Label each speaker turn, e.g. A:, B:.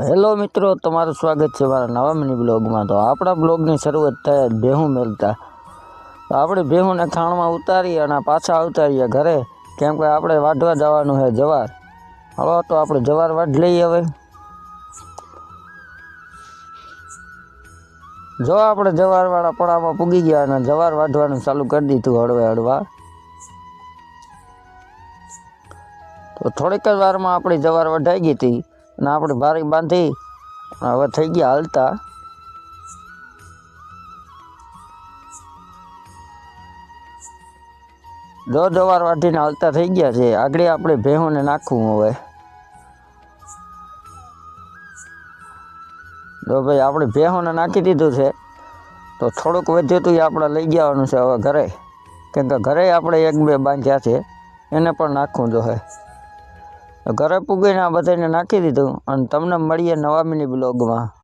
A: Hello મિત્રો, તમારું સ્વાગત છે મારા નવા મિની બ્લોગમાં। તો આપણા બ્લોગની શરૂઆત થાય ભેહું મેલતા। તો આપણે ભેહુંને ખાણમાં ઉતારી અને પાછા ઉતારીએ ઘરે, કેમ કે આપણે વાઢવા જવાનું છે જવાર। હવે તો આપણે જવાર વાઢ લઈએ। હવે જો આપણે જવારવાળા પડામાં પૂગી ગયા અને જવાર વાઢવાનું ચાલુ કરી દીધું હળવા। તો થોડીક જ વારમાં આપણી જવાર વઢાઈ ગઈ હતી અને આપણે બારી બાંધી હવે થઈ ગયા હાલતા। જો જવાર વાઢીને હાલતા થઈ ગયા છે, આગળ આપણે ભેહુંને નાખવું। હવે જો ભાઈ આપણે ભેહુંને નાખી દીધું છે, તો થોડુંક વધ્યું હતું એ આપણે લઈ જવાનું છે હવે ઘરે, કેમ કે ઘરે આપણે એક બે બાંધ્યા છે એને પણ નાખવું જોઈએ। ઘરે પૂગીને આ બધાને નાખી દીધું અને તમને મળીએ નવા મિની બ્લોગમાં।